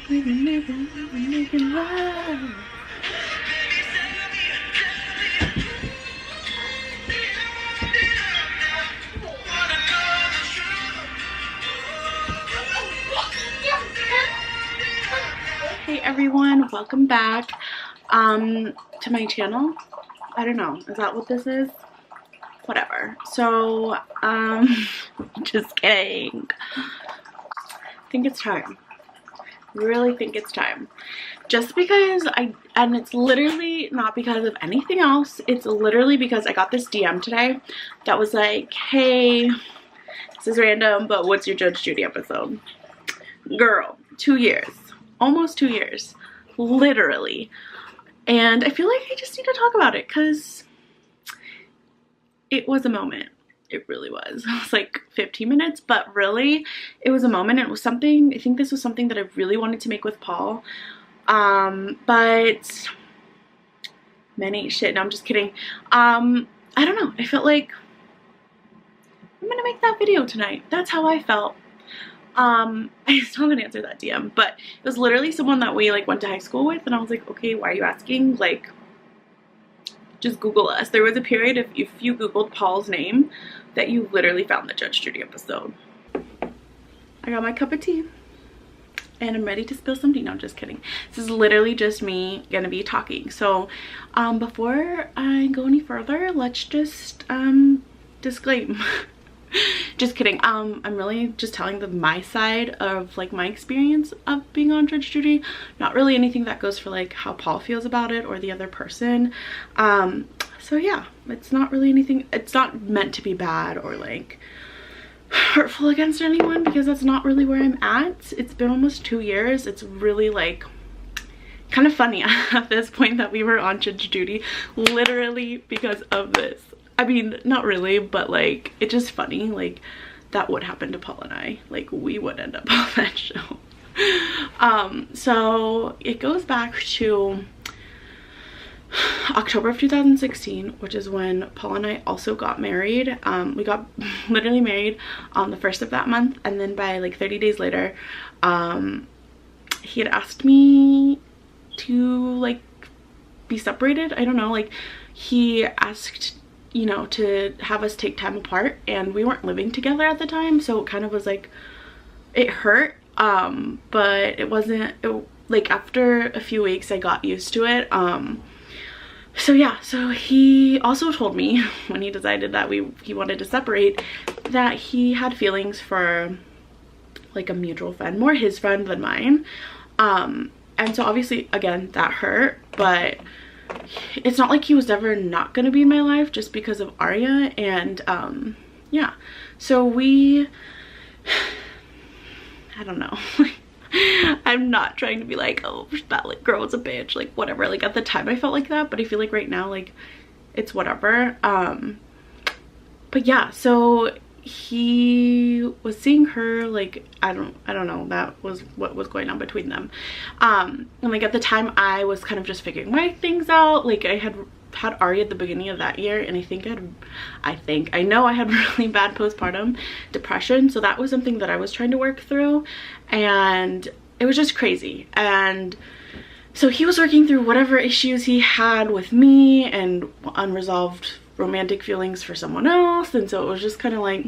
Hey everyone, welcome back to my channel. I don't know, is that what this is? Whatever. So just kidding. I think it's time. Really think it's time. Just because and it's literally not because of anything else, it's literally because I got this DM today that was like, hey, this is random, but what's your Judge Judy episode? Girl, 2 years. Almost 2 years, literally. And I feel like I just need to talk about it because it was a moment. It really was. It was like 15 minutes, but really it was a moment. It was something, I think this was something that I really wanted to make with Paul. But no, I'm just kidding. I don't know. I felt like I'm gonna make that video tonight. That's how I felt. I still haven't answered that DM, but it was literally someone that we like went to high school with, and I was like, okay, why are you asking? Like, just Google us. There was a period if you Googled Paul's name that you literally found the Judge Judy episode. I got my cup of tea and I'm ready to spill some tea. No, just kidding. This is literally just me gonna be talking. So before I go any further, let's just disclaim. Just kidding. I'm really just telling my side of like my experience of being on Judge Judy. Not really anything that goes for like how Paul feels about it or the other person. So yeah, it's not really anything, it's not meant to be bad or like hurtful against anyone, because that's not really where I'm at. It's been almost 2 years. It's really like kind of funny at this point that we were on Judge Judy literally because of this. I mean, not really, but like it's just funny like that would happen to Paul and I. Like we would end up on that show. So it goes back to October of 2016, which is when Paul and I also got married. We got literally married on the 1st of that month, and then by like 30 days later, he had asked me to like be separated. I don't know, like he asked, you know, to have us take time apart, and we weren't living together at the time, so it kind of was like, it hurt, but it wasn't, like after a few weeks I got used to it. So yeah, so he also told me when he decided that he wanted to separate that he had feelings for like a mutual friend, more his friend than mine. And so obviously again that hurt, but it's not like he was ever not gonna be in my life just because of Arya. And yeah, so I don't know. I'm not trying to be like, oh, that like girl was a bitch, like whatever. Like at the time I felt like that, but I feel like right now like it's whatever. But yeah, so he was seeing her, like I don't know, that was what was going on between them. And like at the time I was kind of just figuring my things out. Like I had Arya at the beginning of that year, and I know I had really bad postpartum depression, so that was something that I was trying to work through, and it was just crazy. And so he was working through whatever issues he had with me and unresolved romantic feelings for someone else, and so it was just kind of like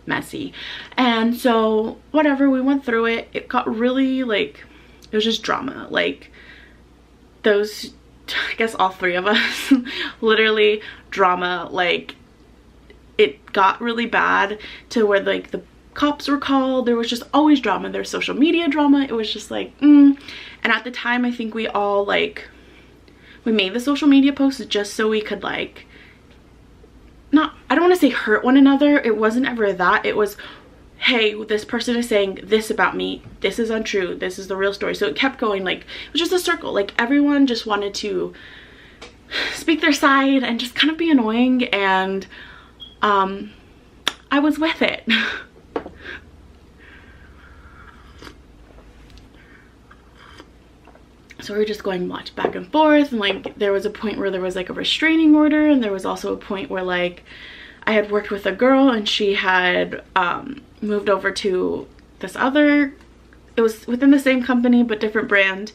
messy. And so whatever, we went through it. It got really like, it was just drama. Like those, I guess all three of us literally drama. Like it got really bad to where like the cops were called. There was just always drama. There's social media drama. It was just like and at the time I think we all like, we made the social media posts just so we could like, not, I don't want to say hurt one another. It wasn't ever that. It was, hey, this person is saying this about me, this is untrue, this is the real story. So it kept going, like it was just a circle. Like everyone just wanted to speak their side and just kind of be annoying, and I was with it. So we were just going much back and forth, and like there was a point where there was like a restraining order, and there was also a point where like I had worked with a girl and she had moved over to this other it was within the same company but different brand.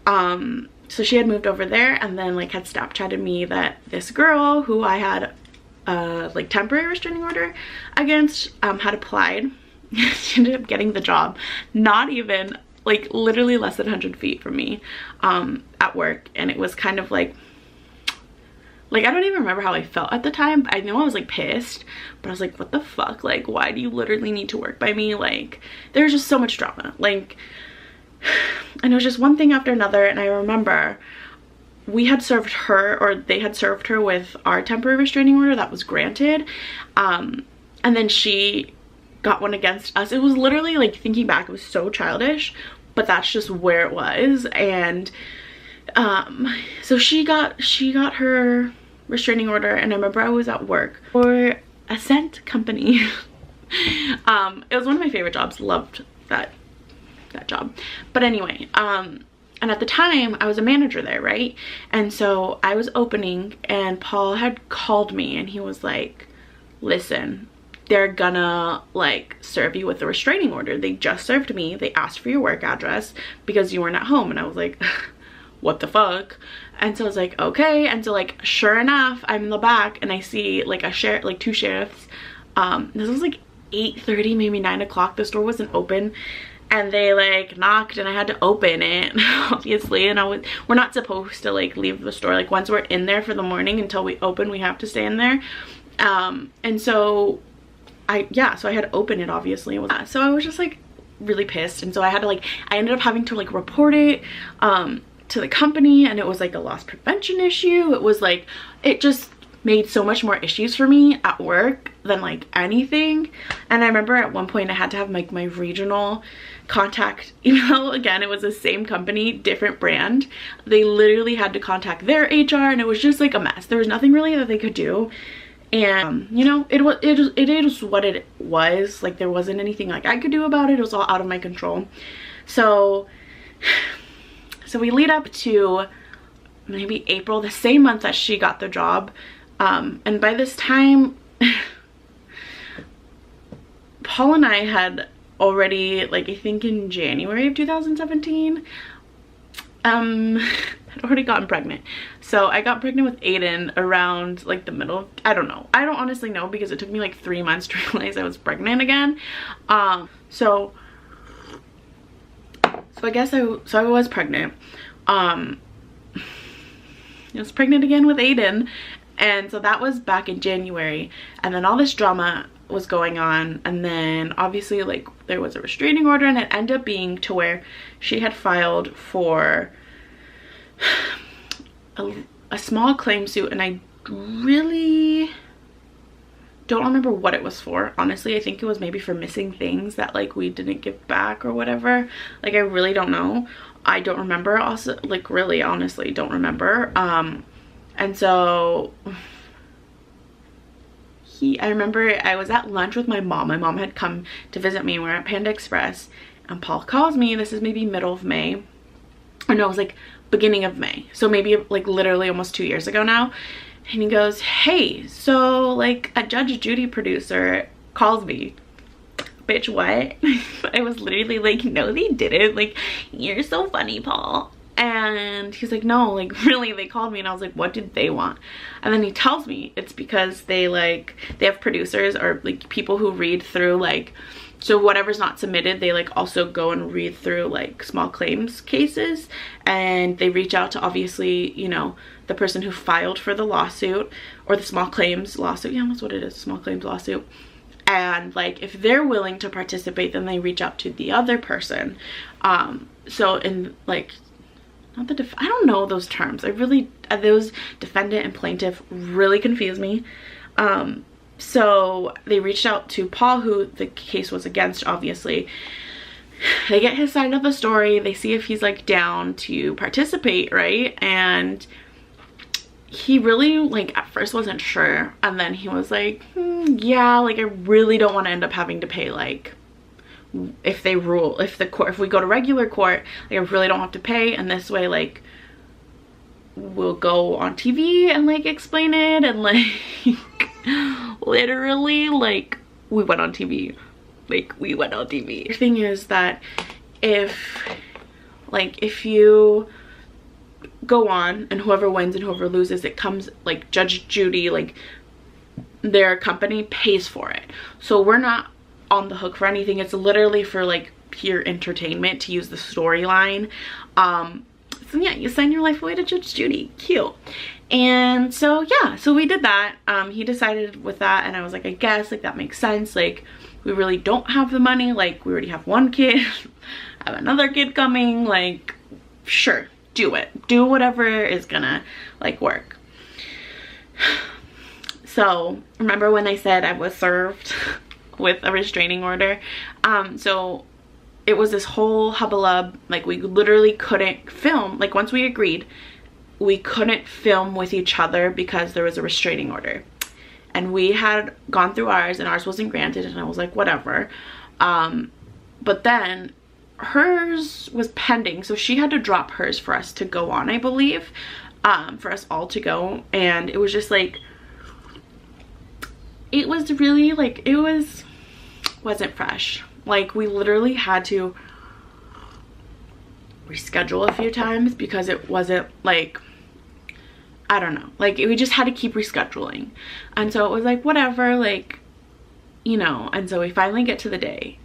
So she had moved over there, and then like had Snapchatted me that this girl who I had like temporary restraining order against had applied. She ended up getting the job, not even like literally less than 100 feet from me at work. And it was kind of like I don't even remember how I felt at the time. I know I was like pissed, but I was like, what the fuck, like why do you literally need to work by me? Like there's just so much drama, like, and it was just one thing after another. And I remember we had served her, or they had served her with our temporary restraining order that was granted, and then she got one against us. It was literally, like, thinking back, it was so childish, but that's just where it was. And so she got her restraining order, and I remember I was at work for a scent company. It was one of my favorite jobs. Loved that job. But anyway, and at the time I was a manager there, right? And so I was opening, and Paul had called me, and he was like, listen, they're gonna like serve you with a restraining order. They just served me. They asked for your work address because you weren't at home. And I was like, what the fuck? And so I was like, okay. And so like sure enough, I'm in the back, and I see like two sheriffs. This was like 8:30, maybe 9 o'clock. The store wasn't open, and they like knocked, and I had to open it, obviously. And we're not supposed to like leave the store. Like once we're in there for the morning until we open, we have to stay in there. And so I had to open it, obviously. So I was just like really pissed, and so I ended up having to like report it to the company, and it was like a loss prevention issue. It was like, it just made so much more issues for me at work than like anything. And I remember at one point I had to have like my regional contact, even though again it was the same company, different brand. They literally had to contact their HR, and it was just like a mess. There was nothing really that they could do. And you know, it is what it was. Like there wasn't anything like I could do about it. It was all out of my control. So we lead up to maybe April, the same month that she got the job. And by this time, Paul and I had already, like I think in January of 2017, had already gotten pregnant. So I got pregnant with Aiden around like the middle of, I don't know. I don't honestly know, because it took me like 3 months to realize I was pregnant again. So I guess I was pregnant. I was pregnant again with Aiden. And so that was back in January. And then all this drama was going on. And then obviously like there was a restraining order, and it ended up being to where she had filed for a small claim suit. And I really don't remember what it was for, honestly. I think it was maybe for missing things that like we didn't give back or whatever. Like I really don't know. I don't remember, also, like really honestly don't remember. And so I remember I was at lunch with my mom. My mom had come to visit me, and we were at Panda Express, and Paul calls me. This is maybe middle of May, or no, it was like beginning of May, so maybe like literally almost 2 years ago now. And he goes, hey, so like a Judge Judy producer calls me. Bitch, what? I was literally like, no they didn't, like you're so funny, Paul. And he's like, no, like really, they called me. And I was like, what did they want? And then he tells me it's because they have producers, or like people who read through, like, so whatever's not submitted, they like also go and read through like small claims cases, and they reach out to, obviously, you know, the person who filed for the lawsuit, or the small claims lawsuit. Yeah, that's what it is, small claims lawsuit. And like if they're willing to participate, then they reach out to the other person. So in like, not the I don't know those terms. I really, those defendant and plaintiff really confuse me. So they reached out to Paul, who the case was against, obviously. They get his side of the story. They see if he's like down to participate, right? And he really like at first wasn't sure, and then he was like, yeah, like I really don't want to end up having to pay, like if we go to regular court, like I really don't have to pay, and this way like we'll go on TV and like explain it. And like literally like we went on TV. The thing is that if you go on and whoever wins and whoever loses, it comes like Judge Judy, like their company pays for it. So we're not on the hook for anything. It's literally for like pure entertainment to use the storyline. So yeah, you sign your life away to Judge Judy. Cute. And so yeah, so we did that. He decided with that, and I was like, I guess like that makes sense. Like we really don't have the money. Like we already have one kid, have another kid coming. Like sure, do it. Do whatever is gonna like work. So remember when I said I was served with a restraining order? So it was this whole hubbub. Like we literally couldn't film. Like once we agreed, we couldn't film with each other because there was a restraining order. And we had gone through ours and ours wasn't granted, and I was like, whatever. But then hers was pending, so she had to drop hers for us to go on, I believe, for us all to go. And it was just like, it was really like, it wasn't fresh. Like we literally had to reschedule a few times because it wasn't like, I don't know, like we just had to keep rescheduling. And so it was like whatever, like, you know. And so we finally get to the day.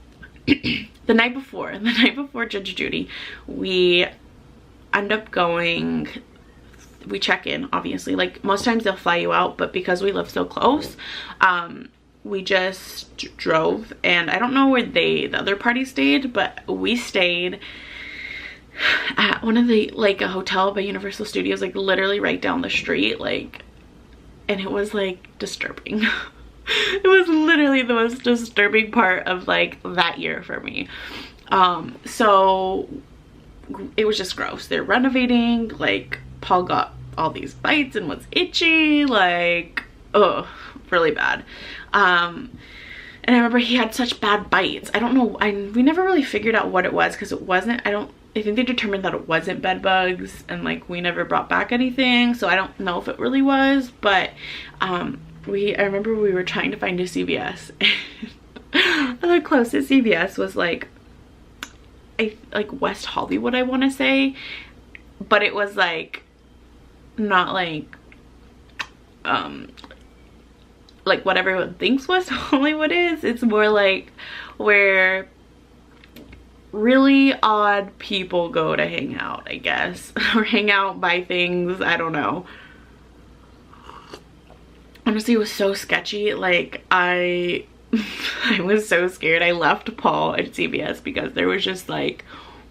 the night before Judge Judy, we end up going, we check in, obviously. Like most times they'll fly you out, but because we live so close, we just drove. And I don't know where the other party stayed, but we stayed at one of the, like a hotel by Universal Studios, like literally right down the street. Like, and it was like disturbing. It was literally the most disturbing part of like that year for me. So it was just gross. They're renovating, like Paul got all these bites and was itchy, like, oh, really bad. And I remember he had such bad bites. I don't know, we never really figured out what it was, because it wasn't, I think they determined that it wasn't bed bugs, and like we never brought back anything, so I don't know if it really was. But I remember we were trying to find a CVS. The closest CVS was like West Hollywood, I want to say, but it was like not like what everyone thinks West Hollywood is. It's more like where really odd people go to hang out, I guess, or hang out, buy things, I don't know. Honestly, it was so sketchy. Like I was so scared. I left Paul at CVS because there was just like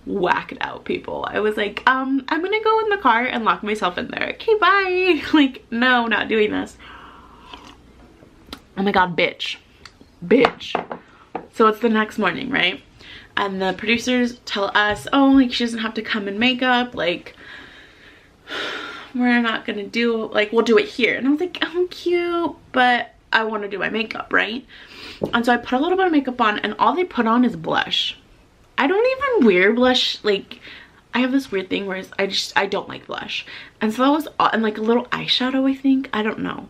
whacked out people. I was like, I'm gonna go in the car and lock myself in there. Okay, bye. Like, no, not doing this. Oh my god, bitch. So it's the next morning, right? And the producers tell us, oh, like she doesn't have to come in makeup, like we're not gonna do, like we'll do it here. And I was like, oh, cute, but I want to do my makeup, right? And so I put a little bit of makeup on, and all they put on is blush. I don't even wear blush. Like I have this weird thing where I don't like blush. And so that was all, and like a little eyeshadow, I think, I don't know.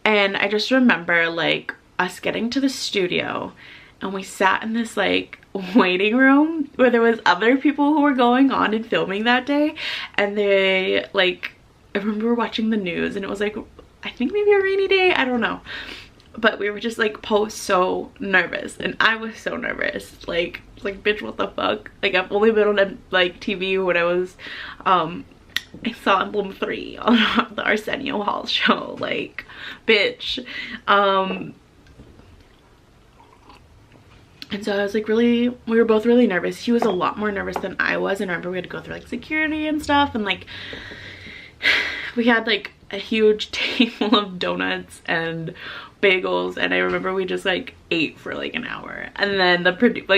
And I just remember like us getting to the studio, and we sat in this like waiting room where there was other people who were going on and filming that day. And they like, I remember watching the news, and it was like, I think maybe a rainy day, I don't know. But we were just like so nervous, and I was so nervous. Like bitch, what the fuck? Like I've only been on like TV when I was I saw Emblem 3 on the Arsenio Hall show, like bitch. And so I was like we were both really nervous. He was a lot more nervous than I was, and I remember we had to go through like security and stuff, and like we had like a huge table of donuts and bagels, and I remember we just like ate for like an hour. And then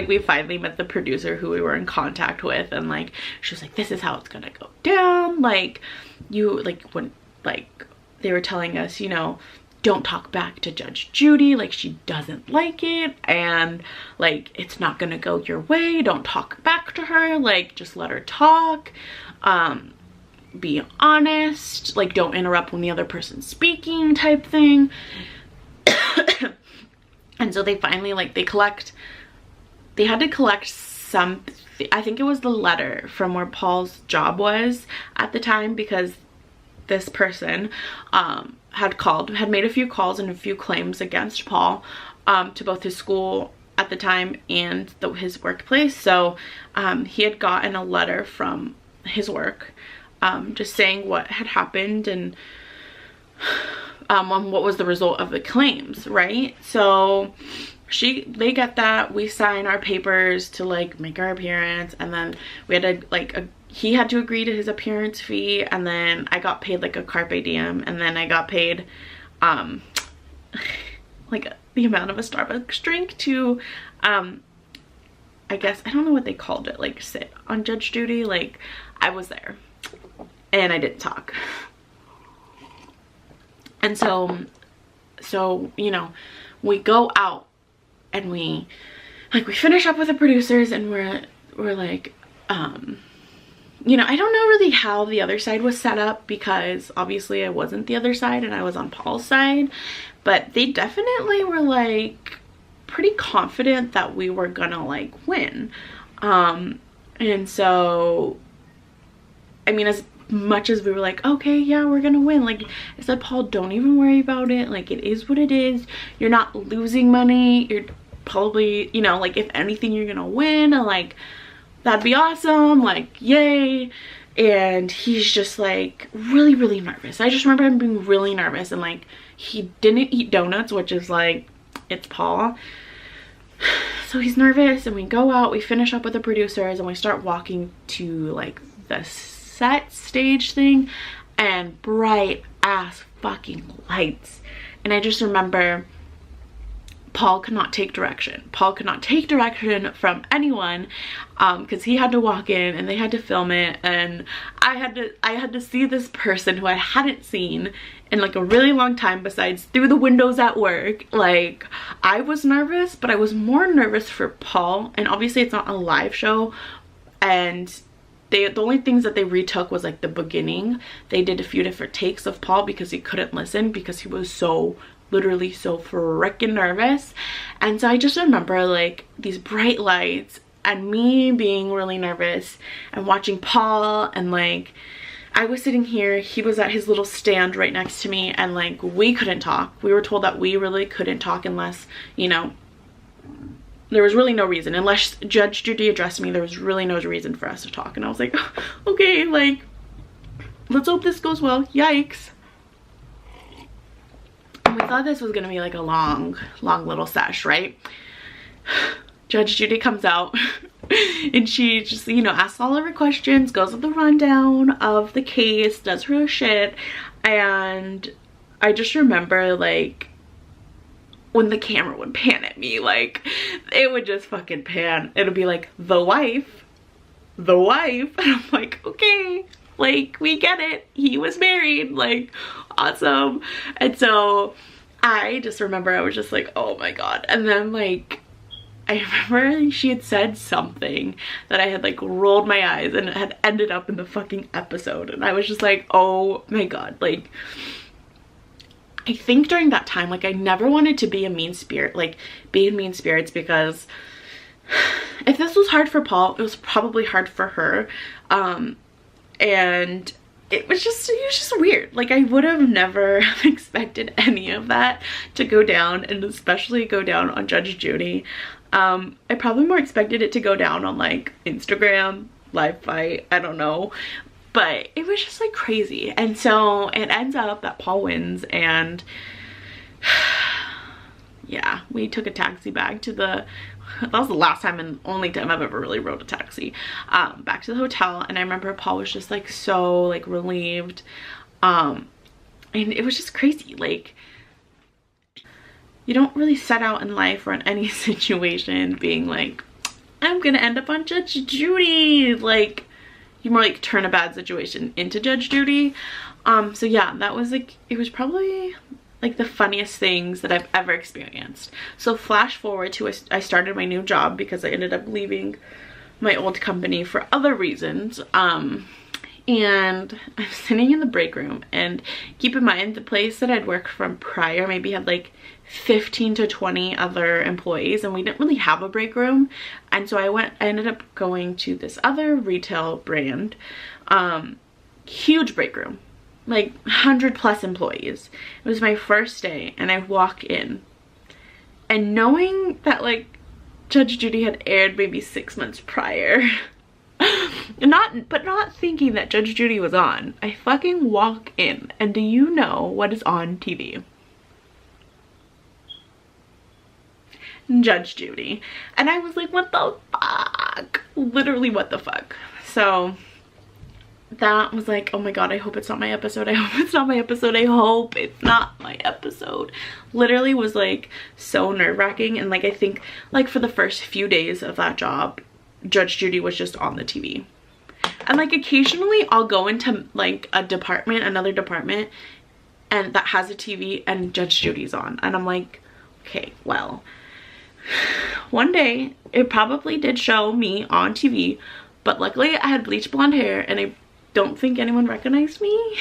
we finally met the producer who we were in contact with, and like she was like, this is how it's gonna go down, like you like when like they were telling us, you know, don't talk back to Judge Judy, like she doesn't like it, and like it's not gonna go your way, don't talk back to her, like just let her talk, be honest, like don't interrupt when the other person's speaking, type thing. And so they finally like they had to collect I think it was the letter from where Paul's job was at the time, because this person had made a few calls and a few claims against Paul to both his school at the time and his workplace. So he had gotten a letter from his work just saying what had happened and what was the result of the claims, right? So they get that, we sign our papers to like make our appearance, and then we had to he had to agree to his appearance fee, and then I got paid like a carpe diem, and then I got paid like the amount of a Starbucks drink to I guess, I don't know what they called it, like sit on Judge Judy. Like I was there and I didn't talk. And so you know, we go out and we finish up with the producers, and we're like, you know, I don't know really how the other side was set up, because obviously I wasn't the other side and I was on Paul's side, but they definitely were like pretty confident that we were gonna like win. And so, I mean, as much as we were like, okay, yeah, we're gonna win, like I said, Paul, don't even worry about it, like it is what it is, you're not losing money, you're probably, you know, like if anything you're gonna win, and like that'd be awesome, like yay. And he's just like really, really nervous. I just remember him being really nervous, and like he didn't eat donuts, which is like, it's Paul. So he's nervous, and we go out, we finish up with the producers, and we start walking to like the set stage thing, and bright ass fucking lights. And I just remember Paul could not take direction. Paul could not take direction from anyone, because he had to walk in and they had to film it, and I had to see this person who I hadn't seen in like a really long time, besides through the windows at work. Like I was nervous, but I was more nervous for Paul, and obviously it's not a live show, and the only things that they retook was like the beginning. They did a few different takes of Paul because he couldn't listen, because he was so literally so freaking nervous. And so I just remember like these bright lights and me being really nervous and watching Paul, and like I was sitting here, he was at his little stand right next to me, and like we couldn't talk. We were told that we really couldn't talk unless, you know, there was really no reason. Unless Judge Judy addressed me, there was really no reason for us to talk. And I was like, okay, like let's hope this goes well. Yikes. We thought this was gonna be like a long little sesh, right? Judge Judy comes out and she just, you know, asks all of her questions, goes with the rundown of the case, does her shit. And I just remember like when the camera would pan at me, like it would just fucking pan. It'll be like the wife, and I'm like, okay, like we get it, he was married, like awesome. And so I just remember I was just like, oh my god. And then like I remember she had said something that I had like rolled my eyes, and it had ended up in the fucking episode, and I was just like, oh my god. Like I think during that time, like I never wanted to be a mean spirit, like be in mean spirits, because if this was hard for Paul, it was probably hard for her. And it was just weird. Like I would have never expected any of that to go down, and especially go down on Judge Judy. I probably more expected it to go down on like Instagram live fight, I don't know, but it was just like crazy. And so it ends up that Paul wins, and yeah, we took a taxi back to the, that was the last time and only time I've ever really rode a taxi, back to the hotel. And I remember Paul was just like so like relieved, and it was just crazy. Like you don't really set out in life or in any situation being like, I'm gonna end up on Judge Judy. Like you more like turn a bad situation into Judge Judy. So yeah, that was like, it was probably like the funniest things that I've ever experienced. So flash forward to I started my new job, because I ended up leaving my old company for other reasons. And I'm sitting in the break room, and keep in mind the place that I'd worked from prior maybe had like 15 to 20 other employees, and we didn't really have a break room. And so I ended up going to this other retail brand, huge break room, like 100+ employees. It was my first day, and I walk in, and knowing that like Judge Judy had aired maybe 6 months prior, but not thinking that Judge Judy was on, I fucking walk in, and do you know what is on TV? Judge Judy. And I was like, what the fuck? Literally, what the fuck? So that was like, oh my god, I hope it's not my episode. I hope it's not my episode. I hope it's not my episode. Literally was like so nerve-wracking. And like, I think like for the first few days of that job, Judge Judy was just on the TV. And like occasionally I'll go into like another department, and that has a TV and Judge Judy's on. And I'm like, okay, well, one day it probably did show me on TV, but luckily I had bleach blonde hair and I don't think anyone recognized me.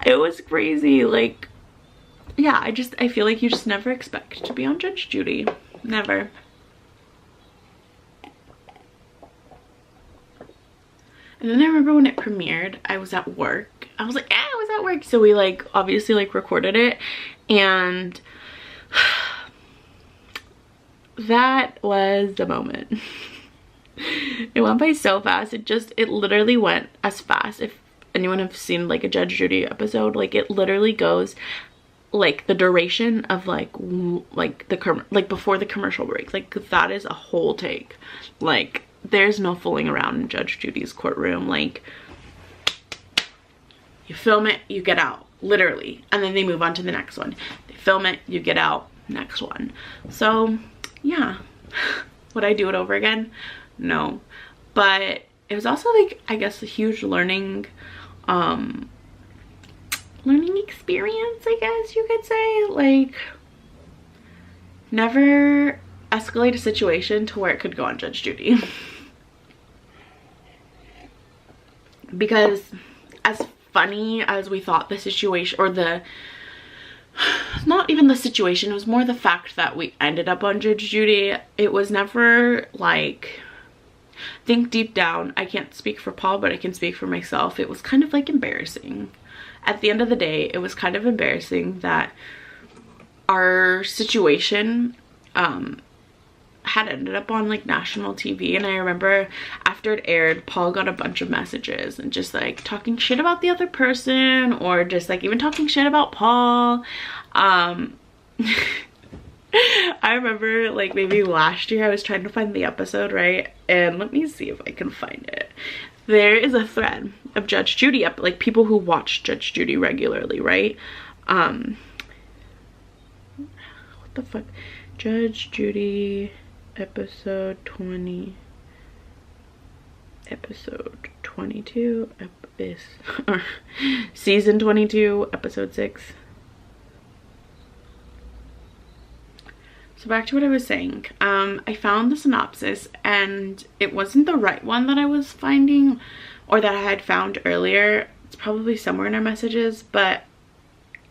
It was crazy. Like, yeah, I feel like you just never expect to be on Judge Judy. Never. And then I remember when it premiered, I was at work. I was like, I was at work. So we like obviously like recorded it, and that was the moment. It went by so fast. It literally went as fast. If anyone have seen like a Judge Judy episode, like it literally goes like the duration of like before the commercial break. Like that is a whole take. Like there's no fooling around in Judge Judy's courtroom. Like you film it, you get out, literally, and then they move on to the next one. They film it, you get out, next one. So yeah, would I do it over again? No. But it was also like, I guess, a huge learning experience, I guess you could say. Like, never escalate a situation to where it could go on Judge Judy. Because as funny as we thought the situation, or not even the situation, it was more the fact that we ended up on Judge Judy, it was never like, I think deep down, I can't speak for Paul, but I can speak for myself, it was kind of like embarrassing. At the end of the day, it was kind of embarrassing that our situation had ended up on like national TV. And I remember after it aired, Paul got a bunch of messages and just like talking shit about the other person, or just like even talking shit about Paul. I remember like maybe last year I was trying to find the episode, right? And let me see if I can find it. There is a thread of Judge Judy like people who watch Judge Judy regularly, right? What the fuck? Judge Judy episode 20, episode 22, season 22, episode 6. So back to what I was saying. I found the synopsis, and it wasn't the right one that I was finding, or that I had found earlier. It's probably somewhere in our messages, but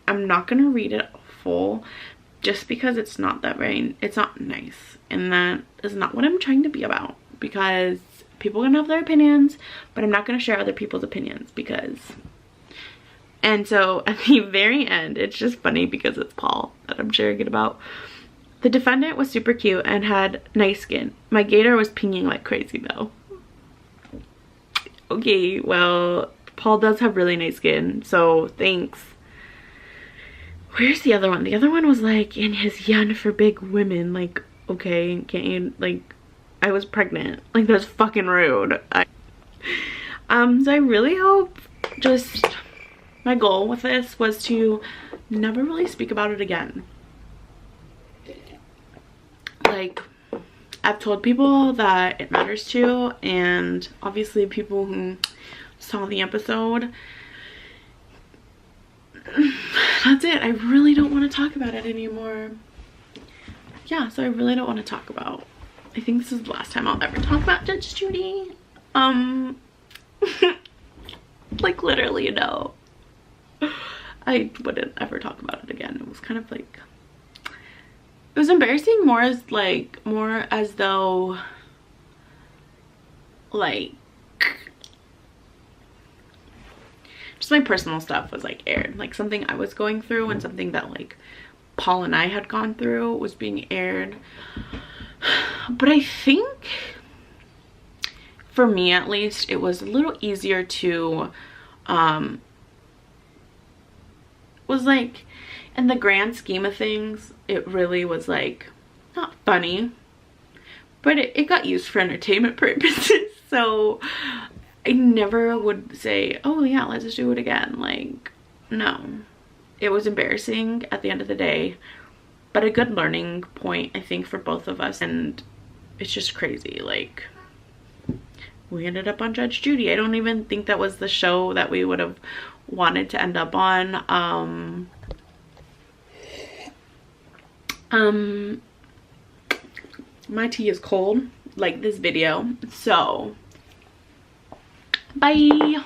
I'm not gonna read it full, just because it's not nice, and that is not what I'm trying to be about, because people are gonna have their opinions, but I'm not gonna share other people's opinions, because. And so at the very end, it's just funny because it's Paul that I'm sharing it about. The defendant was super cute and had nice skin. My gator was pinging like crazy though. Okay, well, Paul does have really nice skin, so thanks. Where's the other one? The other one was like, in his yen for big women. Like, okay, can't you, like, I was pregnant. Like, that's fucking rude. So I really hope, just, my goal with this was to never really speak about it again. Like, I've told people that it matters to, and obviously people who saw the episode, that's it. I really don't want to talk about it anymore. Yeah, so I really don't want to talk about. I think this is the last time I'll ever talk about Judge Judy. Like literally no. I wouldn't ever talk about it again. It was kind of like, it was embarrassing more as though like just my personal stuff was like aired, like something I was going through and something that like Paul and I had gone through was being aired. But I think for me at least it was a little easier to was like, in the grand scheme of things, it really was like not funny, but it got used for entertainment purposes. So I never would say, oh yeah, let's just do it again. Like, no, it was embarrassing at the end of the day, but a good learning point, I think, for both of us. And it's just crazy, like we ended up on Judge Judy. I don't even think that was the show that we would have wanted to end up on. My tea is cold, like this video, so bye.